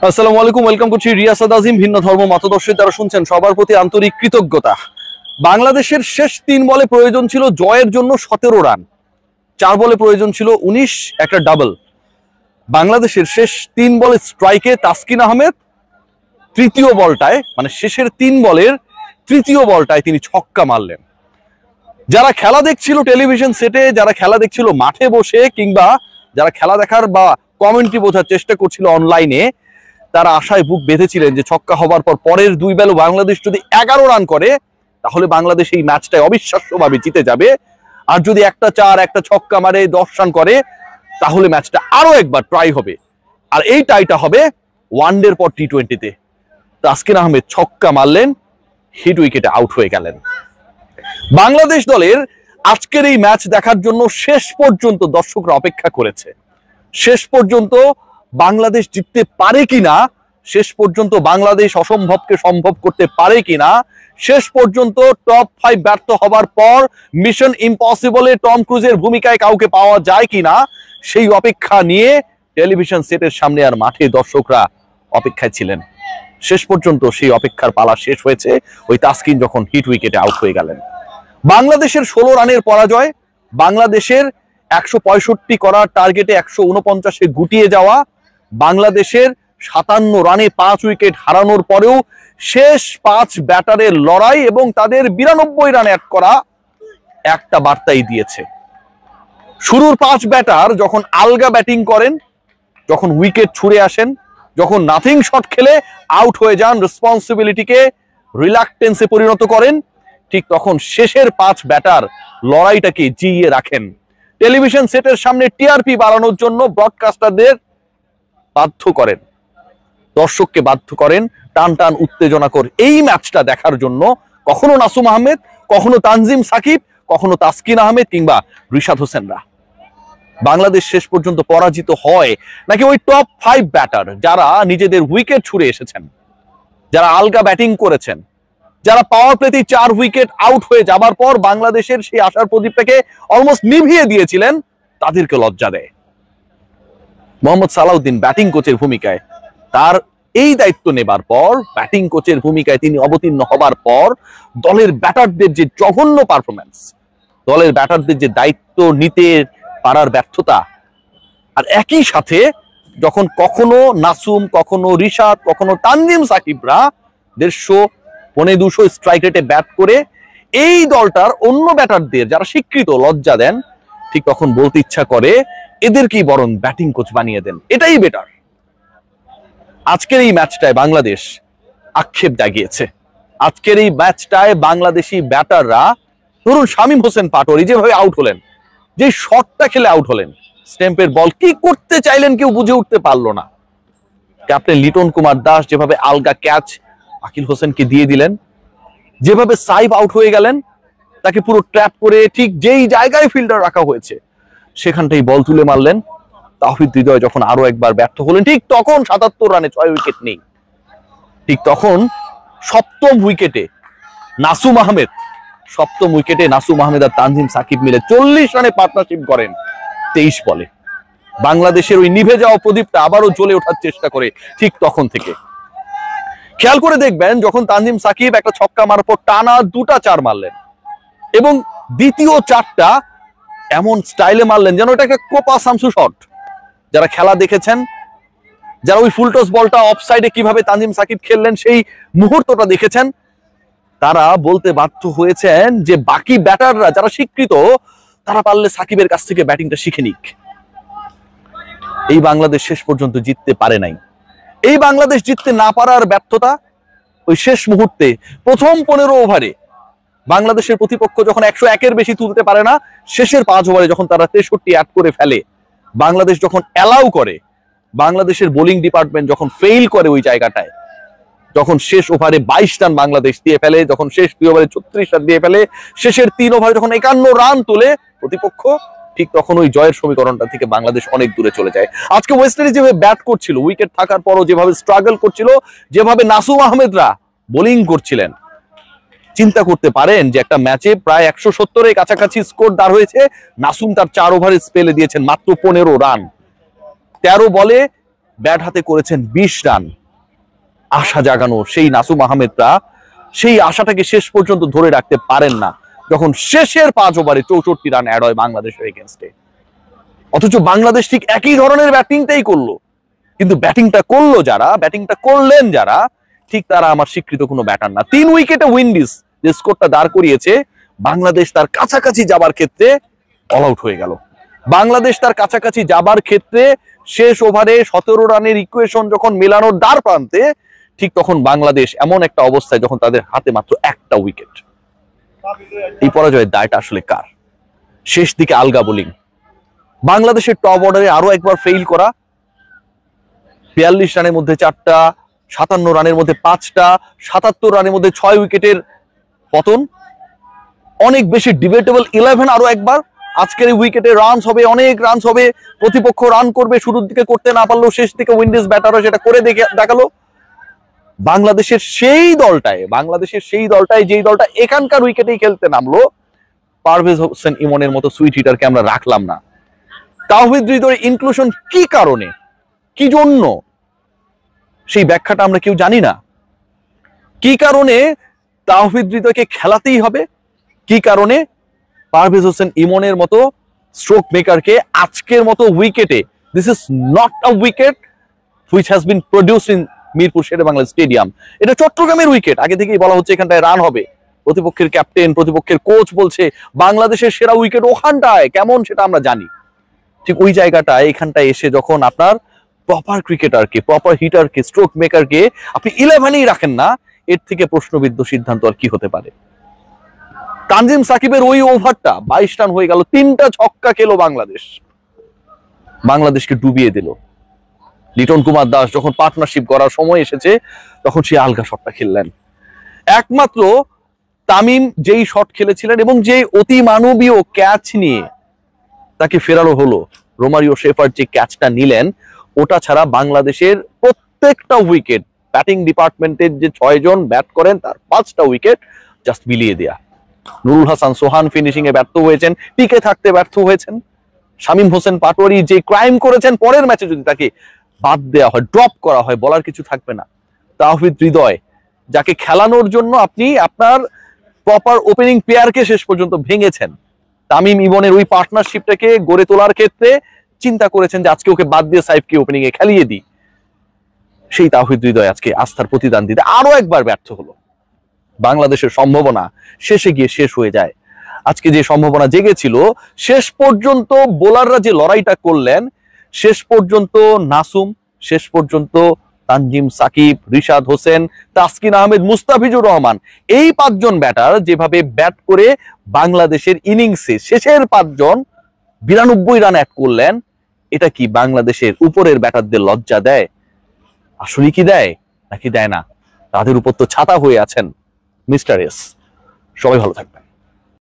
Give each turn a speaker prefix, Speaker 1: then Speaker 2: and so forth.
Speaker 1: আসসালামু আলাইকুম, ওয়েলকাম করছি রিয়াসাদ আজিম। ভিন্ন ধর্ম মতদর্শী যারা শুনছেন সবার প্রতি আন্তরিক কৃতজ্ঞতা। বাংলাদেশের শেষ 3 বলে প্রয়োজন ছিল জয়ের জন্য 17 রান, 4 বলে প্রয়োজন ছিল 19, একটা ডাবল। বাংলাদেশের শেষ 3 বলে স্ট্রাইকে তাসকিন আহমেদ তৃতীয় বলটায়, মানে শেষের 3 বলের তৃতীয় বলটায় তিনি ছক্কা মারলেন। যারা খেলা দেখছিল টেলিভিশন সেটে, যারা খেলা দেখছিল মাঠে বসে, কিংবা যারা খেলা দেখার বা কমেন্ট্রি বোঝার চেষ্টা করছিল অনলাইনে, তারা আশায় বুক বেঁধেছিলেন যে ছক্কা হবার পর পরের 2 বলে বাংলাদেশ যদি 11 রান করে তাহলে বাংলাদেশ এই ম্যাচটায় অবিশ্বাস্যভাবে জিতে যাবে। আর যদি একটা 4 একটা ছক্কা মারে 10 রান করে তাহলে ম্যাচটা আরো একবার ট্রাই হবে, আর এই টাইটা হবে ওয়ানডের পর টি20-তে। তাসকিন আহমেদ ছক্কা মারলেন, হিট উইকেটে আউট হয়ে গেলেন। বাংলাদেশ দলের আজকের এই ম্যাচ দেখার জন্য শেষ পর্যন্ত দর্শকরা অপেক্ষা করেছে। শেষ পর্যন্ত বাংলাদেশ জিততে পারে কিনা, শেষ পর্যন্ত বাংলাদেশ অসম্ভবকে সম্ভব করতে পারে কিনা, শেষ পর্যন্ত টপ 5 ব্যর্থ হবার পর মিশন ইম্পসিবলে টম ক্রুজের ভূমিকায় কাউকে পাওয়া যায় কিনা, সেই অপেক্ষা নিয়ে টেলিভিশন সেটের সামনে আর মাঠে দর্শকরা অপেক্ষায় ছিলেন। শেষ পর্যন্ত সেই অপেক্ষার পালা শেষ হয়েছে ওই তাসকিন যখন হিট উইকেটে আউট হয়ে গেলেন। বাংলাদেশের 16 রানের পরাজয়, বাংলাদেশের 165 করার টার্গেটে 149-এ গুটিয়ে যাওয়া, বাংলাদেশের 57 রানে 5 উইকেট হারানোর পরেও শেষ 5 ব্যাটারের লড়াই এবং তাদের 92 রান অ্যাড করা একটা বার্তাই দিয়েছে। শুরুর 5 ব্যাটার যখন আলগা ব্যাটিং করেন, যখন উইকেট ছুড়ে আসেন, যখন নাথিং শট খেলে আউট হয়ে যান, রেসপন্সিবিলিটিকে রিল্যাক্টেন্সে পরিণত করেন, ঠিক তখন শেষের 5 ব্যাটার লড়াইটাকে জিইয়ে রাখেন। টেলিভিশন সেটের সামনে টিআরপি বাড়ানোর জন্য ব্রডকাস্টারদের বাধ্য করেন, দর্শককে বাধ্য করেন টান টান উত্তেজনাকর এই ম্যাচটা দেখার জন্য। কখনো নাসুম আহমেদ, কখনো তানজিম সাকিব, কখনো তাসকিন আহমেদ কিংবা রিশাদ হোসেনরা। বাংলাদেশ শেষ পর্যন্ত পরাজিত হয় নাকি ওই টপ 5 ব্যাটার যারা নিজেদের উইকেট ছুড়ে এসেছেন, যারা আলগা ব্যাটিং করেছেন, যারা পাওয়ার প্লেতে 4 উইকেট আউট হয়ে যাবার পর বাংলাদেশের সেই আশার প্রদীপটাকে অলমোস্ট নিভিয়ে দিয়েছিলেন, তাদেরকে লজ্জা দেয়। মোহাম্মদ সালাউদ্দিন ব্যাটিং কোচের ভূমিকায়, তার এই দায়িত্ব নেবার পর, ব্যাটিং কোচের ভূমিকায় তিনি অবতীর্ণ হবার পর দলের ব্যাটারদের যে জঘন্য পারফরম্যান্স, দলের ব্যাটারদের যে দায়িত্ব নিতে পারার ব্যর্থতা, আর একই সাথে যখন কখনো নাসুম, কখনো রিশাদ, কখনো তানজিম সাকিবরা 150-200 স্ট্রাইক রেটে ব্যাট করে এই দলটার অন্য ব্যাটারদের যারা স্বীকৃত লজ্জা দেন, ঠিক তখন বলতে ইচ্ছা করে এদেরকেই বরং ব্যাটিং কোচ বানিয়ে দেন, এটাই বেটার। আজকের এই ম্যাচটায় বাংলাদেশ আক্ষেপ জাগিয়েছে। আজকের এই ম্যাচটায় বাংলাদেশি ব্যাটাররা, ধরুন শামীম হোসেন পাটোয়ারি যেভাবে আউট হলেন, যে শটটা খেলে আউট হলেন, স্ট্যাম্পের বল কি করতে চাইলেন কেউ বুঝে উঠতে পারলো না। ক্যাপ্টেন লিটন কুমার দাস যেভাবে আলগা ক্যাচ আকিল হোসেনকে দিয়ে দিলেন, যেভাবে সাইব আউট হয়ে গেলেন, তাকে পুরো ট্র্যাপ করে ঠিক যেই জায়গায় ফিল্ডার রাখা হয়েছে সেখানটাই বল তুলে মারলেন। তাওহিদ হৃদয় যখন আরো একবার ব্যর্থ হলেন, ঠিক তখন 77 রানে 6 উইকেট নেই, ঠিক তখন 7ম উইকেটে নাসুম আহমেদ, 7ম উইকেটে নাসুম আহমেদ আর তানজিম সাকিব মিলে 40 রানে পার্টনারশিপ করেন 23 বলে। বাংলাদেশের ওই নিভে যাওয়া প্রদীপটা আবারও জ্বলে ওঠার চেষ্টা করে ঠিক তখন থেকে। খেয়াল করে দেখবেন যখন তানজিম সাকিব একটা ছক্কা মারার পর টানা 2টা 4 মারলেন এবং দ্বিতীয় 4টা এমন স্টাইলে মারলেন যেন এটা একটা কোপা শামসু শট। যারা খেলা দেখেছেন, যারা ওই ফুলটস বলটা অফ সাইডে কিভাবে তানজিম সাকিব খেললেন সেই মুহূর্তটা দেখেছেন, তারা বলতে বাধ্য হয়েছেন যে বাকি ব্যাটাররা যারা স্বীকৃত, তারা পারলে সাকিবের কাছ থেকে ব্যাটিংটা শিখে নিক। এই বাংলাদেশ শেষ পর্যন্ত জিততে পারে নাই। এই বাংলাদেশ জিততে না পারার ব্যর্থতা, ওই শেষ মুহূর্তে প্রথম 15 ওভারে বাংলাদেশের প্রতিপক্ষ যখন 101-এর বেশি তুলতে পারে না, শেষের 5 ওভারে যখন তারা 63 অ্যাড করে ফেলে, বাংলাদেশ যখন অ্যালাউ করে, বাংলাদেশের বোলিং ডিপার্টমেন্ট যখন ফেইল করে ওই জায়গাটায়, যখন শেষ ওভারে 22 রান বাংলাদেশ দিয়ে ফেলে, যখন শেষ 2 ওভারে 36 রান দিয়ে ফেলে, শেষের 3 ওভারে যখন 51 রান তোলে প্রতিপক্ষ, ঠিক তখন ওই জয়ের সমীকরণটা থেকে বাংলাদেশ অনেক দূরে চলে যায়। আজকে ওয়েস্ট ইন্ডিজ যেভাবে ব্যাট করছিল, উইকেট থাকার পরও যেভাবে স্ট্রাগল করছিল, যেভাবে নাসুম আহমেদরা বোলিং করছিলেন, চিন্তা করতে পারেন যে একটা ম্যাচে প্রায় 170-এর কাছাকাছি স্কোর দাঁড় হয়েছে, নাসুম তার 4 ওভারে স্পেলে দিয়েছেন মাত্র 15 রান। 13 বলে ব্যাট হাতে করেছেন 20 রান। আশা জাগানো সেই নাসুম আহমেদরা সেই আশাটাকে শেষ পর্যন্ত ধরে রাখতে পারেন না, যখন শেষের 5 ওভারে 64 রান অ্যাড হয় বাংলাদেশের এগেইনস্টে। অথচ বাংলাদেশ ঠিক একই ধরনের ব্যাটিংটাই করলো, কিন্তু ব্যাটিংটা করলো যারা, ব্যাটিংটা করলেন যারা, ঠিক তারা আমার স্বীকৃত কোনো ব্যাটার না। 3 উইকেটে উইন্ডিজ যে স্কোরটা দাঁড় করিয়েছে, বাংলাদেশ তার কাছাকাছি যাবার ক্ষেত্রে অল আউট হয়ে গেল। বাংলাদেশ তার কাছাকাছি যাবার ক্ষেত্রে শেষ ওভারে 17 রানের ইকুয়েশন যখন মেলানোর দ্বার প্রান্তে, ঠিক তখন বাংলাদেশ এমন একটা অবস্থায় যখন তাদের হাতে মাত্র একটা উইকেট। এই পরাজয়ের দায়টা আসলে কার? শেষ দিকে আলগা বোলিং, বাংলাদেশের টপ অর্ডারে আরো একবার ফেইল করা, 42 রানের মধ্যে 4টা, 57 রানের মধ্যে 5টা, 77 রানের মধ্যে 6 উইকেটের পতন। অনেক বেশি ডিবেটেবল 11 আরো একবার। আজকের এই উইকেটে রানস হবে, অনেক রানস হবে, প্রতিপক্ষ রান করবে, শুরুর দিকে করতে না পারলেও শেষ দিকে উইন্ডিজ ব্যাটাররা সেটা করে দেখালো। বাংলাদেশের সেই দলটায় যেই দলটা এখানকার উইকেটেই খেলতে নামলো, পারভেজ হোসেন ইমনের মতো সুইট হিটারকে আমরা রাখলাম না। তাওহিদ হৃদয়ের ইনক্লুশন কি কারণে, কি জন্য, সেই ব্যাখ্যাটা আমরা কেউ জানি না। কি কারণে তাওহিদ হৃদয়কে খেলাতেই হবে, কি কারণে পারভেজ হোসেন ইমনের মতো স্ট্রোক মেকারকে আজকের মতো উইকেটে, this is not a wicket which has been produced in Mirpur Sher-e-Bangla stadium. এটা চট্টগ্রামের উইকেট, আগে থেকেই বলা হচ্ছে এখানটায় রান হবে। প্রতিপক্ষের ক্যাপ্টেন, প্রতিপক্ষের কোচ বলছে বাংলাদেশের সেরা উইকেট ওখানটায়, কেমন সেটা আমরা জানি। ঠিক ওই জায়গাটায় এখানটায় এসে যখন আপনার প্রপার ক্রিকেটারকে, প্রপার হিটারকে, স্ট্রোক মেকারকে আপনি 11এই রাখেন না, এর থেকে প্রশ্নবিদ্ধ সিদ্ধান্ত আর কি হতে পারে? তানজিম সাকিবের ওই ওভারটা 22 রান হয়ে গেল, 3টা ছক্কা খেলো বাংলাদেশ, বাংলাদেশকে ডুবিয়ে দিল। লিটন কুমার দাস যখন পার্টনারশিপ করার সময় এসেছে, তখন সে আলগা শটটা খেললেন। একমাত্র তামিম যেই শট খেলেছিলেন এবং যে অতি মানবীয় ক্যাচ নিয়ে তাকে ফেরানো হলো, রোমারিও শেফার্ড যে ক্যাচটা নিলেন, ওটা ছাড়া বাংলাদেশের প্রত্যেকটা উইকেট, ব্যাটিং ডিপার্টমেন্টের যে 6 জন ব্যাট করেন তার 5টা উইকেট জাস্ট মিলিয়ে দেয়া। নুরুল হাসান সোহান ফিনিশিং এ ব্যর্থ হয়েছেন, টিকে থাকতে ব্যর্থ হয়েছেন। শামীম হোসেন পাটোয়ারি যে ক্রাইম করেছেন, পরের ম্যাচে যদি তাকে বাদ দেওয়া হয়, ড্রপ করা হয়, বলার কিছু থাকবে না। তাওহিদ হৃদয় যাকে খেলানোর জন্য আপনি আপনার প্রপার ওপেনিং পেয়ারকে শেষ পর্যন্ত ভেঙেছেন, তামিম ইমনের ওই পার্টনারশিপটাকে গড়ে তোলার ক্ষেত্রে চিন্তা করেছেন যে আজকে ওকে বাদ দিয়ে সাইফকে ওপেনিং এ খেলিয়ে দিই, সেই তাওহিদ হৃদয় আজকে আস্থার প্রতিদান দিতে আরো একবার ব্যর্থ হলো। বাংলাদেশের সম্ভাবনা শেষে গিয়ে শেষ হয়ে যায়। আজকে যে সম্ভাবনা জেগেছিল, শেষ পর্যন্ত বোলাররা যে লড়াইটা করলেন, শেষ পর্যন্ত নাসুম, শেষ পর্যন্ত তানজিম সাকিব, রিশাদ হোসেন, তাসকিন আহমেদ, মুস্তাফিজুর রহমান, এই 5 জন ব্যাটার যেভাবে ব্যাট করে বাংলাদেশের ইনিংসে শেষের 5 জন 92 রান অ্যাড করলেন, এটা কি বাংলাদেশের উপরের ব্যাটারদের লজ্জা দেয়? আসলে কি দেয় নাকি দেয় না? তাদের উপর তো ছাতা হয়ে আছেন মিস্টার এস। সবাই ভালো থাকবেন।